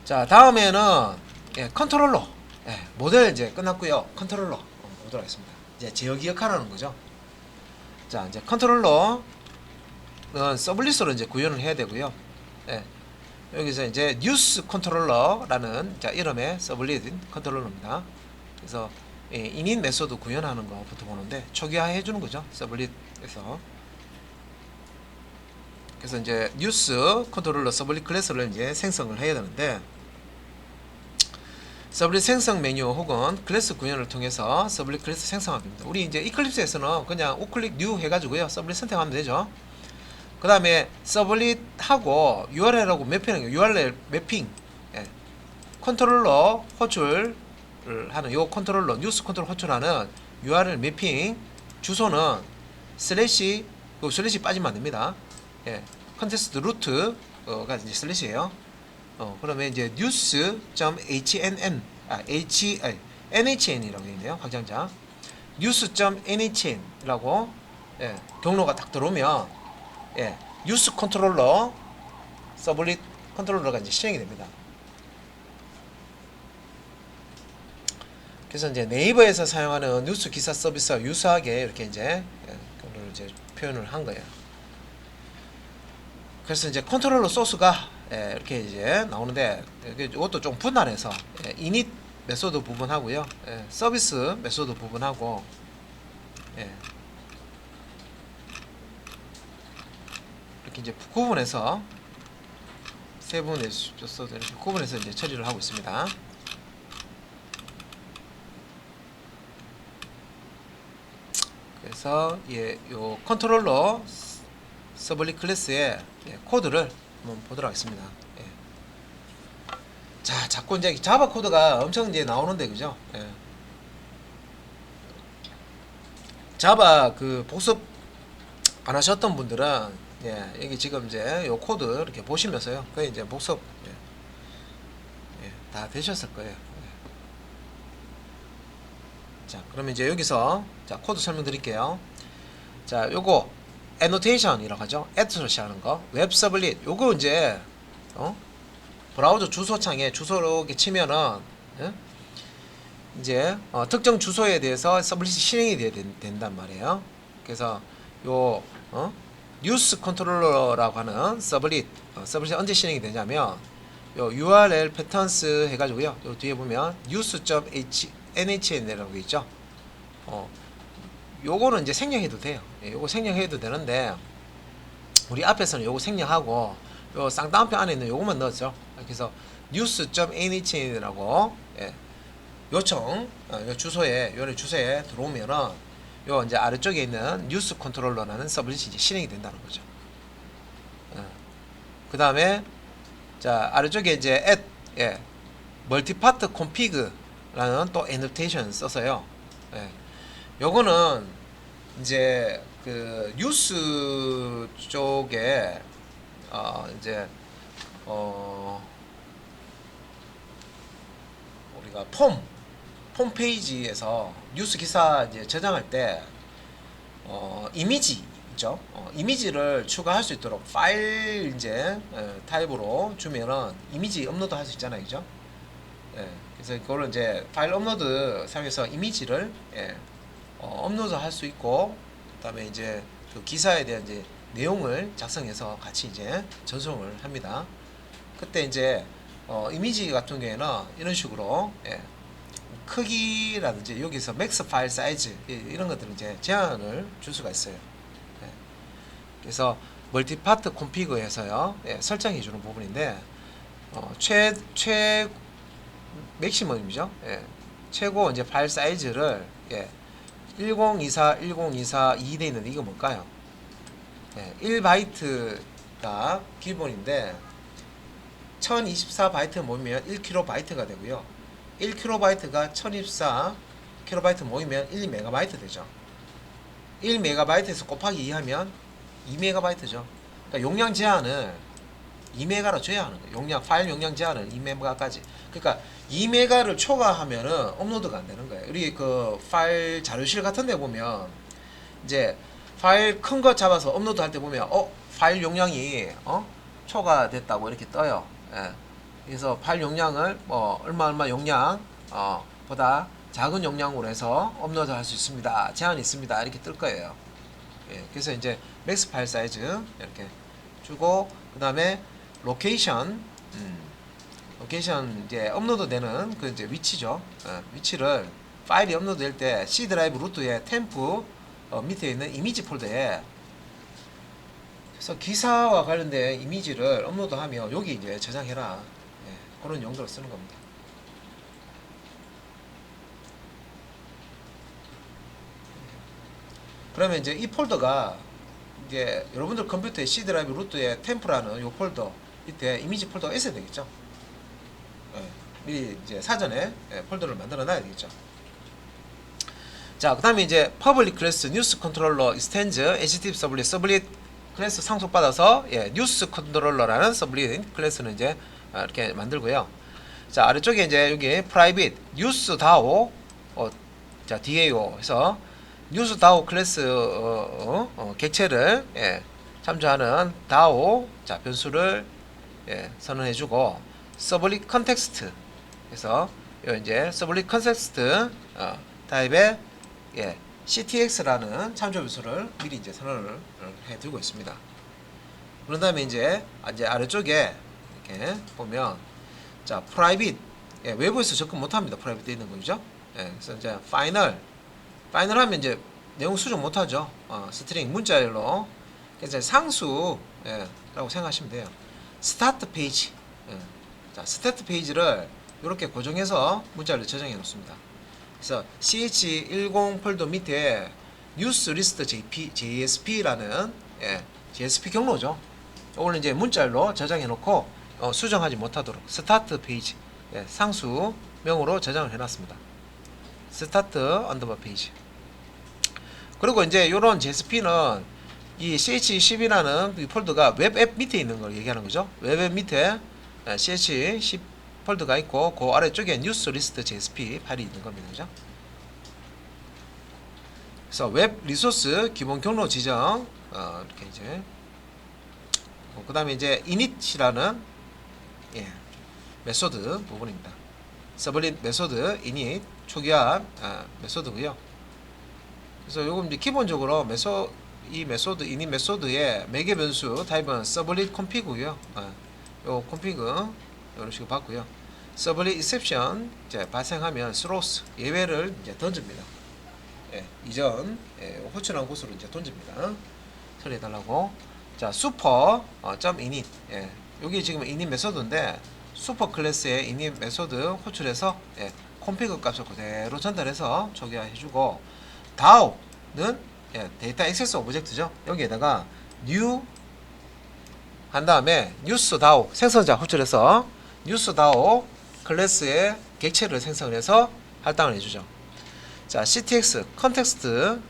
자, 다음에는 컨트롤러. 모델 이제 끝났고요. 컨트롤러 보도록 하겠습니다. 이제 제어 기억하라는 거죠. 자, 이제 컨트롤러는 서블리스로 이제 구현을 해야 되고요. 여기서 이제 뉴스 컨트롤러라는 자 이름의 서블릿 컨트롤러입니다. 그래서 이닛 메소드 구현하는 것부터 보는데 초기화해 주는 거죠. 서블릿에서. 그래서 이제 뉴스 컨트롤러 서블릿 클래스를 이제 생성을 해야 되는데 서블릿 생성 메뉴 혹은 클래스 구현을 통해서 서블릿 클래스 생성합니다. 우리 이제 이클립스에서는 그냥 우클릭 뉴 해가지고요. 서블릿 선택하면 되죠. 그 다음에 서블릿하고 URL하고 매핑하는 거, URL 매핑, 컨트롤러 호출을 하는 요 컨트롤러 뉴스 컨트롤러 호출하는 URL 매핑 주소는 슬래시, 그 슬래시 빠지면 안 됩니다. 컨텍스트 루트가 이제 슬래시예요. 그러면 이제 news.hnn nhn이라고 되어 있네요. 확장자 news.nhn이라고 경로가 딱 들어오면 뉴스 컨트롤러 서블릿 컨트롤러가 이제 실행이 됩니다. 그래서 이제 네이버에서 사용하는 뉴스 기사 서비스와 유사하게 이렇게 이제 표현을 한 거예요. 그래서 이제 컨트롤러 소스가 이렇게 이제 나오는데 이것도 좀 분할해서 이닛 메소드 부분하고요, 서비스 메소드 부분하고 이렇게 이제 구분해서 세 부분에 줘서 이렇게 구분해서 이제 처리를 하고 있습니다. 그래서 요 컨트롤러 서블릿 클래스의 코드를 한번 보도록 하겠습니다. 자, 자꾸 이제 자바 코드가 엄청 이제 나오는데, 그죠? 자바 그 복습 안 하셨던 분들은 여기 지금 이제 요 코드 이렇게 보시면서요, 그 이제 복습 다 되셨을 거예요. 자, 그러면 이제 여기서 자 코드 설명드릴게요. 자, 요거 annotation이라고 하죠. at로 시작하는 거. 웹 서블릿. 요거 이제 브라우저 주소창에 주소로 이렇게 치면은 이제 특정 주소에 대해서 서블릿이 실행이 돼야 된단 말이에요. 그래서 요 뉴스 컨트롤러라고 하는 서블릿이 언제 실행이 되냐면 요 URL 패턴스 해가지고요. 요 뒤에 보면 news.nhn이라고 있죠. 요거는 이제 생략해도 돼요. 요거 생략해도 되는데 우리 앞에서는 요거 생략하고 요 쌍따옴표 안에 있는 요거만 넣었죠. 그래서 news.nhn이라고 요청 요 주소에 들어오면은 요 이제 아래쪽에 있는 뉴스 컨트롤러라는 서블릿이 이제 실행이 된다는 거죠. 그 다음에 자 아래쪽에 이제 멀티파트 콘피그라는 또 애노테이션 써서요. 요거는 이제 그 뉴스 쪽에 이제 우리가 폼 페이지에서 뉴스 기사 이제 저장할 때 이미지 있죠. 이미지를 추가할 수 있도록 파일 이제 타입으로 주면은 이미지 업로드 할 수 있잖아요, 그죠? 그래서 그거를 이제 파일 업로드 사용해서 이미지를 업로드 할 수 있고, 그다음에 이제 그 기사에 대한 이제 내용을 작성해서 같이 이제 전송을 합니다. 그때 이제 이미지 같은 경우에는 이런 식으로 크기라든지 여기서 맥스 파일 사이즈 이런 것들을 이제 제한을 줄 수가 있어요. 그래서 멀티파트 콘피그에서요 설정해 주는 부분인데 맥시멈이죠. 최고 이제 파일 사이즈를 1024 1024 2돼 있는데 이거 뭘까요? 1바이트가 기본인데 1024바이트 모이면 1kB가 되고요. 1kB가 1024KB 모이면 1MB 되죠. 1MB에서 곱하기 2 하면 2MB죠. 그러니까 용량 제한을 2메가로 줘야 하는 거예요. 용량, 파일 용량 제한을 2메가까지. 그러니까 2메가를 초과하면은 업로드가 안 되는 거예요. 우리 그 파일 자료실 같은 데 보면 이제 파일 큰 거 잡아서 업로드 할 때 보면 파일 용량이 초과됐다고 이렇게 떠요. 그래서 파일 용량을 뭐 얼마 용량 보다 작은 용량으로 해서 업로드 할 수 있습니다. 제한이 있습니다. 이렇게 뜰 거예요. 예, 그래서 이제 맥스 파일 사이즈 이렇게 주고, 그 다음에 로케이션, 로케이션 이제 업로드되는 그 이제 위치죠. 위치를 파일이 업로드될 때 C 드라이브 루트에 템프 밑에 있는 이미지 폴더에, 그래서 기사와 관련된 이미지를 업로드하면 여기 이제 저장해라. 예, 그런 용도로 쓰는 겁니다. 그러면 이제 이 폴더가 이제 여러분들 컴퓨터의 C 드라이브 루트에 템프라는 요 폴더 밑에 이미지 폴더가 있어야 되겠죠. 예, 미리 이제 사전에 폴더를 만들어 놔야 되겠죠. 자, 그 다음에 이제 퍼블릭 클래스 뉴스 컨트롤러 익스텐즈 HTTP 서블릿 클래스 상속받아서 뉴스 컨트롤러라는 서블릿 클래스는 이제 이렇게 만들고요. 자, 아래쪽에 이제 여기 프라이빗 뉴스 다오 자 DAO 해서 뉴스 다오 클래스 객체를 참조하는 다오 자 변수를 선언해주고, 서블릿 컨텍스트 해서 요 이제 서블릿 컨텍스트 타입의 CTX라는 참조 변수를 미리 이제 선언을 해두고 있습니다. 그런 다음에 이제 아래쪽에 이렇게 보면 자 프라이빗 외부에서 접근 못합니다. 프라이빗 되어 있는 거죠. 그래서 이제 파이널 하면 이제 내용 수정 못하죠. 스트링 문자열로. 그래서 상수 라고 생각하시면 돼요. 스타트 페이지 자 스타트 페이지를 이렇게 고정해서 문자열로 저장해 놓습니다. 그래서 ch10 폴더 밑에 뉴스 리스트 JSP라는 JSP 경로죠. 이거는 이제 문자열로 저장해 놓고 수정하지 못하도록 스타트 페이지 상수명으로 저장을 해 놨습니다. 스타트 언더바 페이지. 그리고 이제 이런 JSP는 이 ch10이라는 이 폴더가 웹앱 밑에 있는 걸 얘기하는 거죠. 웹앱 밑에 ch10 폴더가 있고 그 아래쪽에 뉴스 리스트 JSP 파일이 있는 겁니다. 그죠? 그래서 웹 리소스 기본 경로 지정 이렇게 이제 그 다음에 이제 init이라는 메소드 부분입니다. 서블릿 메소드 init 초기화 메소드고요. 그래서 요금 이제 기본적으로 이 메소드 init 메소드의 매개 변수 타입은 서블릿 컴피그고요. 요 컴피그 이런 식으로 받고요. 서블릿 exception 발생하면 throws 예외를 이제 던집니다. 이전 호출한 곳으로 이제 던집니다. 처리해달라고. 자 super .init 여기 지금 init 메소드인데 슈퍼 클래스의 init 메소드 호출해서 컴피그 값을 그대로 전달해서 초기화해주고, DAO는 데이터 액세스 오브젝트죠. 여기에다가 new 한 다음에 뉴스 DAO 생성자 호출해서 뉴스 DAO 클래스의 객체를 생성해서 할당을 해주죠. 자 CTX 컨텍스트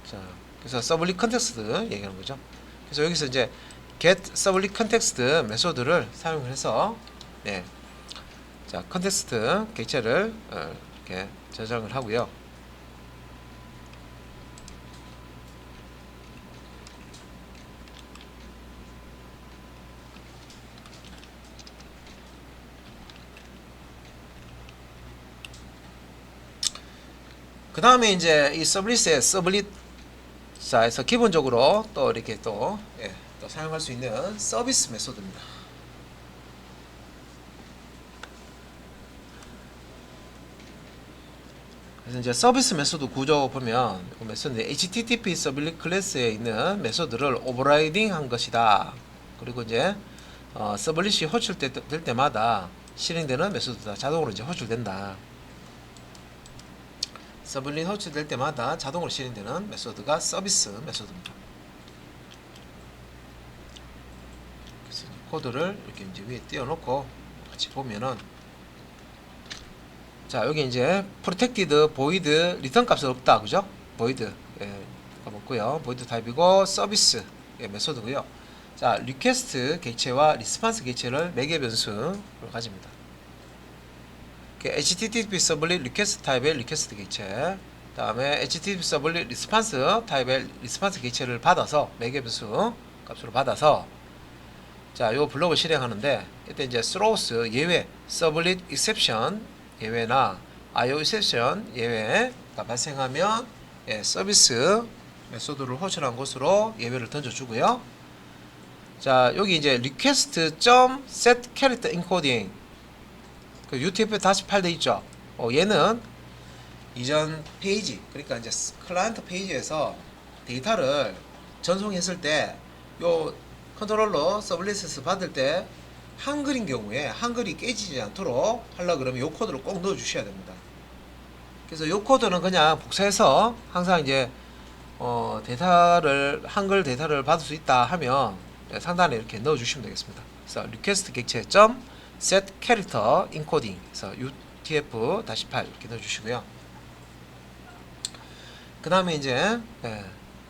자 그래서 서블릿 컨텍스트 얘기하는 거죠. 그래서 여기서 이제 get 서블릿 컨텍스트 메소드를 사용해서 자 컨텍스트 객체를 이렇게 저장을 하고요. 그 다음에 이제 이 서블릿의 서블릿자에서 기본적으로 또 이렇게 또 사용할 수 있는 서비스 메소드입니다. 그래서 이제 서비스 메소드 구조 보면 그 메소드 HTTP 서블릿 클래스에 있는 메소드를 오버라이딩 한 것이다. 그리고 이제 서블릿이 호출될 때마다 실행되는 메소드다. 자동으로 이제 호출된다. 서블릿 호출될 때마다 자동으로 실행되는 메소드가 서비스 메소드입니다. 그래서 코드를 이렇게 이제 위에 띄워놓고 같이 보면은 자 여기 이제 protected void 리턴 값은 없다. 그죠? void 없고요. void 타입이고 서비스 메소드고요. 자 request 객체와 response 객체를 매개 변수로 가집니다. HTTP 서블릿 리퀘스트 타입의 리퀘스트 객체, 다음에 HTTP 서블릿 리스판스 타입의 리스판스 객체를 받아서 매개 변수 값으로 받아서 자, 요 블록을 실행하는데 이때 이제 throws 예외, sublet exception 예외나 IO exception 예외가 발생하면 서비스 메소드를 호출한 곳으로 예외를 던져주고요. 자, 여기 이제 request set character encoding 그 UTF-8 돼 있죠. 얘는 이전 페이지, 그러니까 이제 클라이언트 페이지에서 데이터를 전송했을 때 요 컨트롤러 서블리셋을 받을 때 한글인 경우에 한글이 깨지지 않도록 하려고 그러면 요 코드를 꼭 넣어 주셔야 됩니다. 그래서 요 코드는 그냥 복사해서 항상 이제 데이터를 한글 데이터를 받을 수 있다 하면 상단에 이렇게 넣어 주시면 되겠습니다. 그래서 request 객체 set character encoding 그래서 UTF-8 이렇게 넣어 주시고요. 그 다음에 이제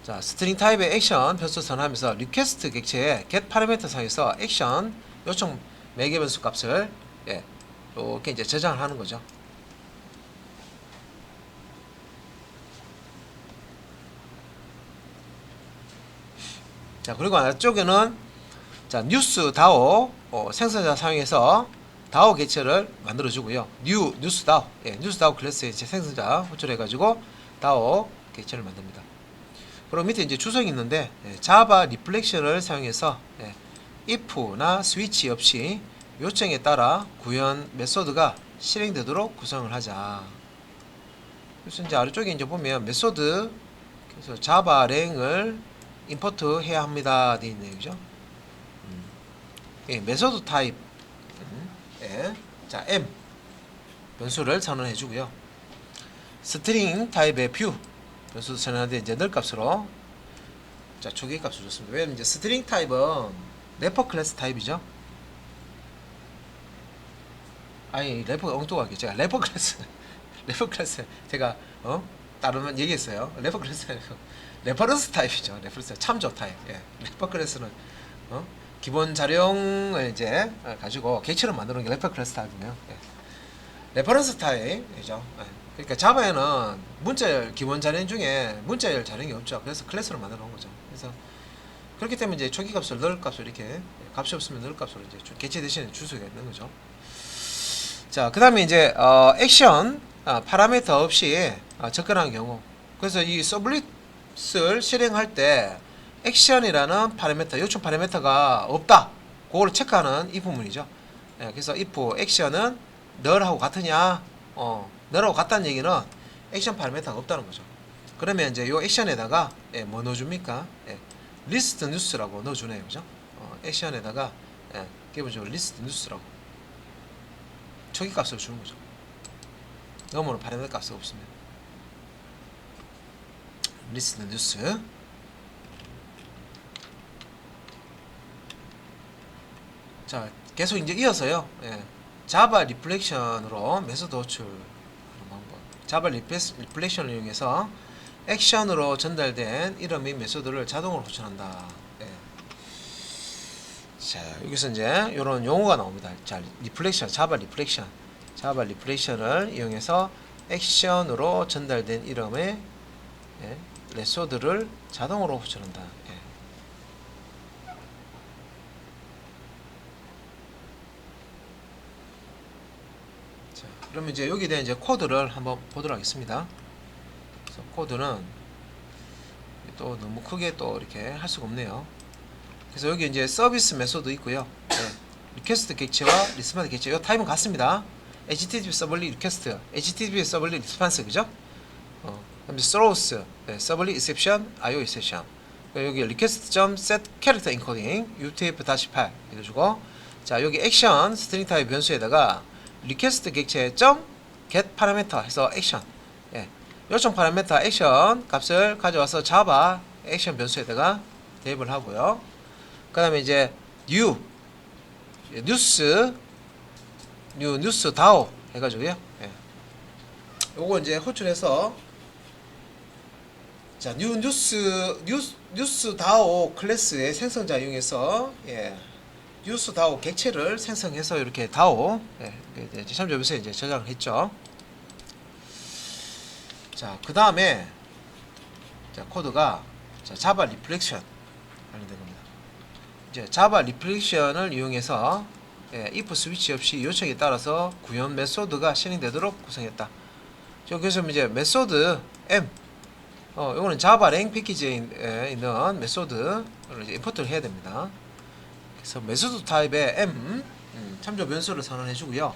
자, 스트링 타입의 액션 변수 선언하면서 리퀘스트 객체의 get 파라미터 상에서 액션 요청 매개 변수 값을 이렇게 이제 저장을 하는 거죠. 자, 그리고 아래쪽에는 자, 뉴스 다오 생성자 사용해서 다오 객체를 만들어 주고요. 뉴스 다오 뉴스 다오 클래스의 생성자 호출해 가지고 다오 객체를 만듭니다. 그리고 밑에 이제 주석이 있는데 자바 리플렉션을 사용해서 if나 스위치 없이 요청에 따라 구현 메소드가 실행되도록 구성을 하자. 그래서 이제 아래쪽에 이제 보면 메소드 그래서 자바 랭을 임포트 해야 합니다. 되어 있네요. 그죠? 메소드 타입 자 m 변수를 선언해 주고요. 스트링 타입의 뷰 변수 선언하는데 이제 널 값으로 자 초기 값을 줬습니다. 왜냐면 이제 스트링 타입은 래퍼 클래스 타입이죠. 아니 래퍼가 엉뚱하게 제가 래퍼 클래스 제가 다른 얘기했어요. 래퍼 클래스 레퍼런스 타입이죠. 레퍼런스 참조 타입. 래퍼 클래스는 기본 자령을 이제 가지고 객체를 만드는 게 래퍼 클래스 타입이네요. 레퍼런스 타입이죠. 그러니까 자바에는 문자열 기본 자령 중에 문자열 자령이 없죠. 그래서 클래스를 만들어 놓은 거죠. 그래서 그렇기 때문에 이제 초기 값을 넣을 값을 이렇게 값이 없으면 넣을 값으로 이제 객체 대신에 줄 수가 있는 거죠. 자, 그다음에 이제 액션 파라미터 없이 접근하는 경우. 그래서 이 서블릿을 실행할 때 액션이라는 파라미터 요청 파라미터가 없다. 그걸 체크하는 이 부분이죠. 그래서 if 액션은 널하고 같으냐? 널하고 같다는 얘기는 액션 파라미터가 없다는 거죠. 그러면 이제 이 액션에다가 뭐 넣어줍니까? 리스트 뉴스라고 넣어주네요, 그죠? 액션에다가 기본적으로 리스트 뉴스라고 초기 값을 주는 거죠. 너머로 파라미터 값이 없으면 리스트 뉴스. 자, 계속 이제 이어서요. 자바 리플렉션으로 메소드 호출하는 방법. 자바 리플렉션을 이용해서 액션으로 전달된 이름 및 메소드를 자동으로 호출한다. 자, 여기서 이제 이런 용어가 나옵니다. 자, 리플렉션, 자바 리플렉션을 이용해서 액션으로 전달된 이름의 메소드를 자동으로 호출한다. 그러면 이제 여기에 대한 이제 코드를 한번 보도록 하겠습니다. 그래서 코드는 또 너무 크게 또 이렇게 할 수가 없네요. 그래서 여기 이제 서비스 메소드 있고요. 리퀘스트 객체와 리스폰스 객체, 이 타입은 같습니다. HTTP 서블릿 리퀘스트, HTTP 서블릿 리스폰스, 그죠? 그다음에 throws, 서블릿 exception, IO exception. 여기 request.set character encoding, UTF-8 해가지고, 자 여기 액션 스트링 타입 변수에다가 리퀘스트 객체 get 파라미터 해서 액션 요청 파라미터 액션 값을 가져와서 자바 액션 변수에다가 대입을 하고요. 그 다음에 이제 뉴스 다오 해가지고요. 요거 이제 호출해서 자 뉴스 다오 클래스의 생성자 이용해서 뉴스 다오 객체를 생성해서 이렇게 다오 참조변수에 이제 저장을 했죠. 자, 그 다음에 코드가 자바 리플렉션 관련된 겁니다. 이제 자바 리플렉션을 이용해서 if 스위치 없이 요청에 따라서 구현 메소드가 실행되도록 구성했다. 그래서 이제 메소드 m 이거는 자바 랭 패키지에 있는 메소드를 이제 임포트를 해야 됩니다. 그래서 메소드 타입의 m 참조 변수를 선언해 주고요.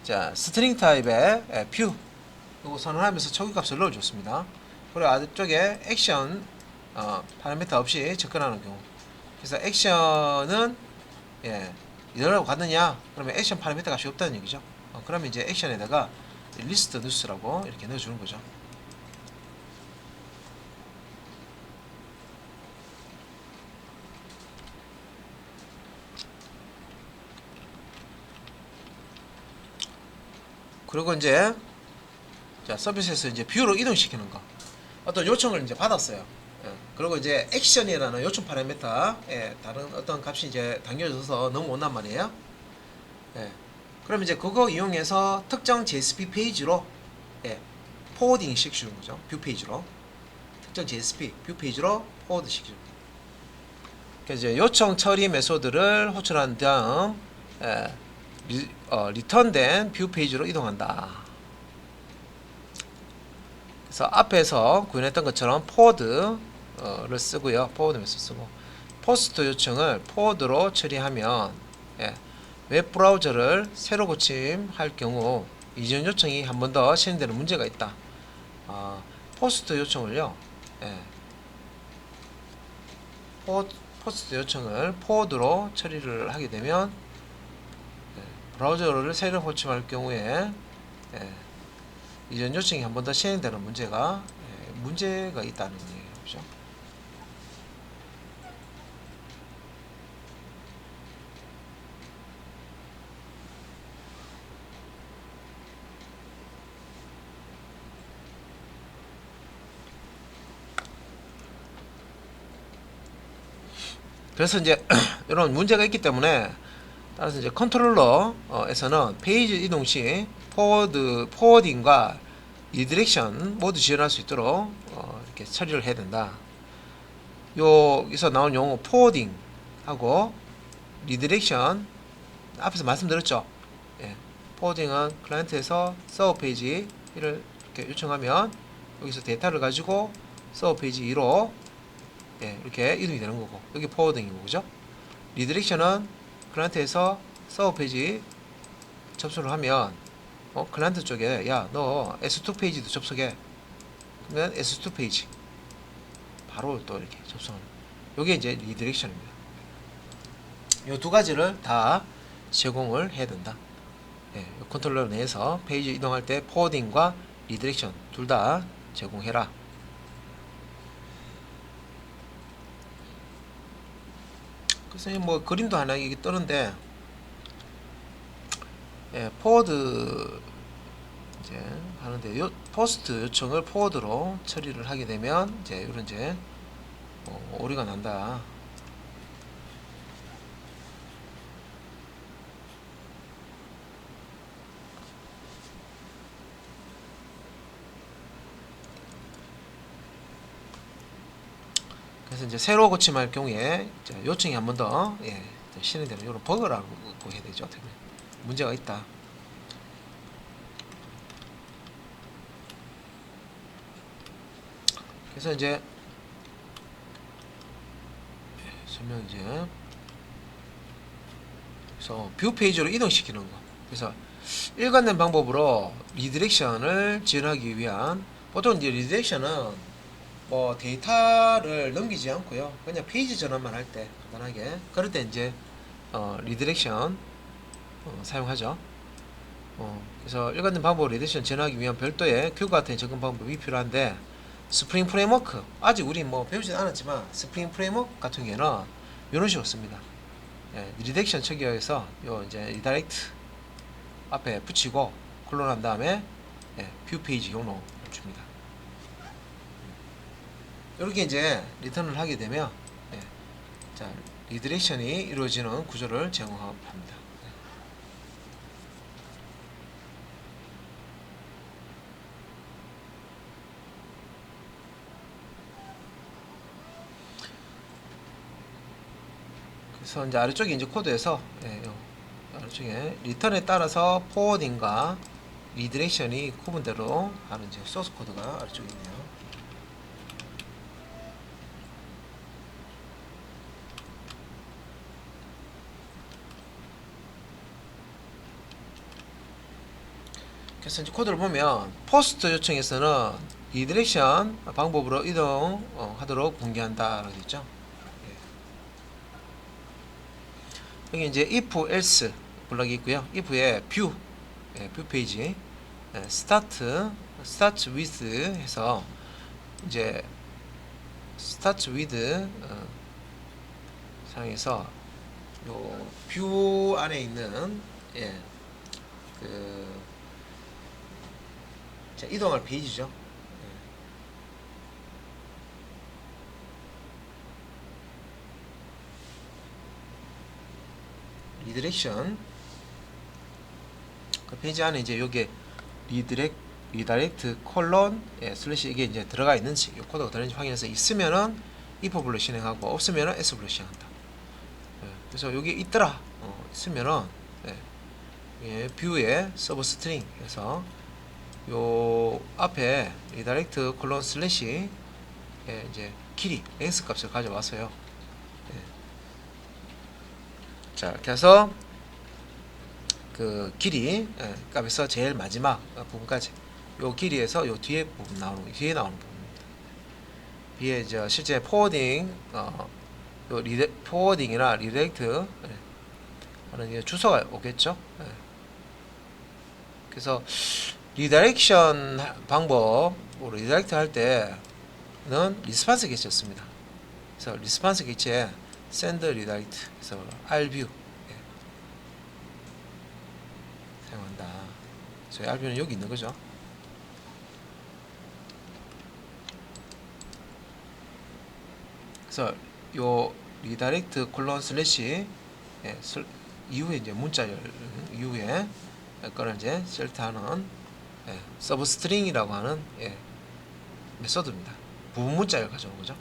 자, 스트링 타입의 view 이거 선언하면서 초기값을 넣어줬습니다. 그리고 아래쪽에 액션 파라미터 없이 접근하는 경우. 그래서 액션은 이러라고 갔느냐? 그러면 액션 파라미터 값이 없다는 얘기죠. 그러면 이제 액션에다가 리스트 뉴스라고 이렇게 넣어주는 거죠. 그리고 이제 자, 서비스에서 이제 뷰로 이동시키는 거. 어떤 요청을 이제 받았어요. 그리고 이제 액션이라는 요청 파라미터에 다른 어떤 값이 이제 당겨져서 넘어온단 말이에요. 그럼 이제 그거 이용해서 특정 JSP 페이지로 포워딩 시키는 거죠. 뷰 페이지로. 특정 JSP 뷰 페이지로 포워드 시키는 거죠. 그래서 이제 요청 처리 메소드를 호출한 다음 리턴된 뷰 페이지로 이동한다. 그래서 앞에서 구현했던 것처럼 포워드를 쓰고요. 포워드 메소드 쓰고 포스트 요청을 포워드로 처리하면 웹 브라우저를 새로 고침할 경우 이전 요청이 한 번 더 실행되는 문제가 있다. 포스트 요청을요. 포스트 요청을 포워드로 처리를 하게 되면 브라우저를 새로 고침할 경우에 이전 요청이 한 번 더 실행되는 문제가 있다는 얘기죠. 그래서 이제 이런 문제가 있기 때문에 따라서 이제 컨트롤러에서는 페이지 이동 시 포워딩과 리디렉션 모두 지원할 수 있도록 이렇게 처리를 해야 된다. 여기서 나온 용어 포워딩하고 리디렉션 앞에서 말씀드렸죠. 포워딩은 클라이언트에서 서버 페이지 1을 이렇게 요청하면 여기서 데이터를 가지고 서버 페이지 2로 이렇게 이동이 되는 거고, 여기 포워딩이고, 그죠? 리디렉션은 클라이언트에서 서버 페이지 접속을 하면 클라이언트 쪽에 야 너 S2 페이지도 접속해. 그러면 S2 페이지 바로 또 이렇게 접속하는. 요게 이제 리디렉션입니다. 요 두 가지를 다 제공을 해야 된다. 컨트롤러 내에서 페이지 이동할 때 포워딩과 리디렉션 둘 다 제공해라. 그래서 뭐 그림도 하나 이게 뜨는데 포워드 이제 하는데 포스트 요청을 포워드로 처리를 하게 되면 이제 이런 이제 오류가 난다. 그래서 이제 새로 고침할 경우에 요청이 한 번 더 실행되는 이런 버그라고 해야 되죠. 문제가 있다. 그래서 이제 설명 이제 그래서 뷰 페이지로 이동시키는 거. 그래서 일관된 방법으로 리디렉션을 지원하기 위한, 보통 이제 리디렉션은 뭐 데이터를 넘기지 않고요, 그냥 페이지 전환만 할 때 간단하게 그럴 때 이제 리디렉션 사용하죠. 그래서 일관된 방법으로 리디렉션 전환하기 위한 별도의 큐 같은 접근 방법이 필요한데, 스프링 프레임워크 아직 우리 뭐 배우진 않았지만 스프링 프레임워크 같은 경우에는 이런 식으로 씁니다. 리렉션 처리해서 요 이제 리다이렉트 앞에 붙이고 클론한 다음에 뷰 페이지 용로 줍니다. 이렇게 이제 리턴을 하게 되면 자, 리디렉션이 이루어지는 구조를 제공합니다. 그래서 이제 아래쪽에 이제 코드에서 아래쪽에 리턴에 따라서 포워딩과 리디렉션이 구분대로 하는 이제 소스 코드가 아래쪽에 있네요. 그래서 이제 코드를 보면 포스트 요청에서는 리디렉션 방법으로 이동하도록 공개한다라고 되어 있죠. 여기 이제 if else 블럭이 있고요. if에 view 뷰 페이지 start with 해서 이제 start with 상에서 요 뷰 안에 있는 그 이동할 페이지죠. 리디렉션 그 페이지 안에 이제 요게 리다렉트 콜론 슬래시 이게 이제 들어가 있는지 요 코드가 들어있는지 확인해서 있으면은 if 블록 실행하고 없으면은 s 블록 실행한다. 그래서 여기 있더라 있으면은 뷰에 서브 스트링 해서 요 앞에 리다렉트 콜론 슬래시 이제 길이 랭스 값을 가져와서요. 자 이렇게 해서 그 길이 값에서 제일 마지막 부분까지 요 길이에서 요 뒤에 부분 나오는 부분입니다. 뒤에 저 실제 포워딩 요 포워딩이나 리다렉트 하는 주소가 오겠죠. 그래서 리다렉션 방법으로 리다렉트 할 때는 리스판스 개체였습니다. 그래서 리스판스 개체 send redirect 그래서 rview 사용한다. 저희 rview는 여기 있는 거죠. 그래서 요 리다렉트 콜론 슬래시 이후에 이제 문자 이후에 거를 이제 셀트하는 서브 스트링이라고 하는 메소드입니다. 부분 문자를 가져온 거죠.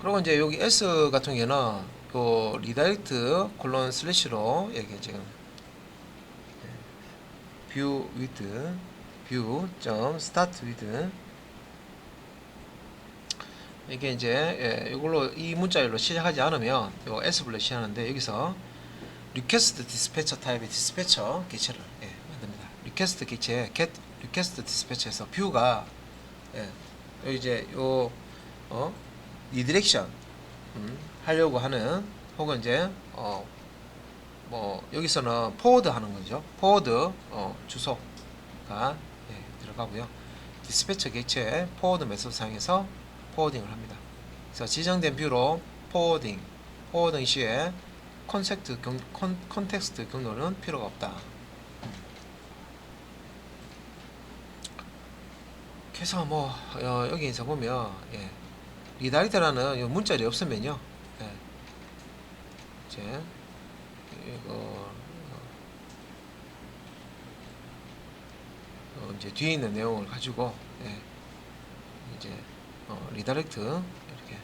그리고 이제 여기 S 같은 경우에는 요 리다이렉트 콜론 슬래시로 여기 지금 view with start with 이게 이제 이걸로 이 문자열로 시작하지 않으면 요 S 블록 시작하는데 여기서 request dispatcher 타입의 디스패처 개체를 만듭니다. request 개체 get request dispatcher에서 view가 여기 이제 요 리디렉션 하려고 하는 혹은 이제 뭐 여기서는 포워드 하는 거죠. 포워드 주소가 들어가고요. 디스패처 객체 포워드 메소드 사용해서 포워딩을 합니다. 그래서 지정된 뷰로 포워딩 시에 컨텍스트 경로는 필요가 없다. 그래서 뭐 여기서 보면 리다이렉트라는 문자열이 없으면요, 이제 이거 이제 뒤에 있는 내용을 가지고 이제 리다이렉트 이렇게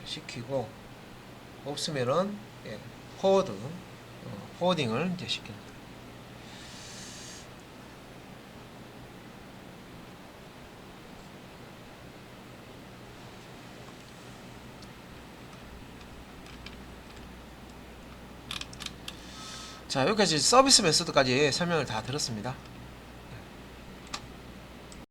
시키고 없으면은 포워딩을 이제 시키는. 자, 여기까지 서비스 메소드까지 설명을 다 들었습니다.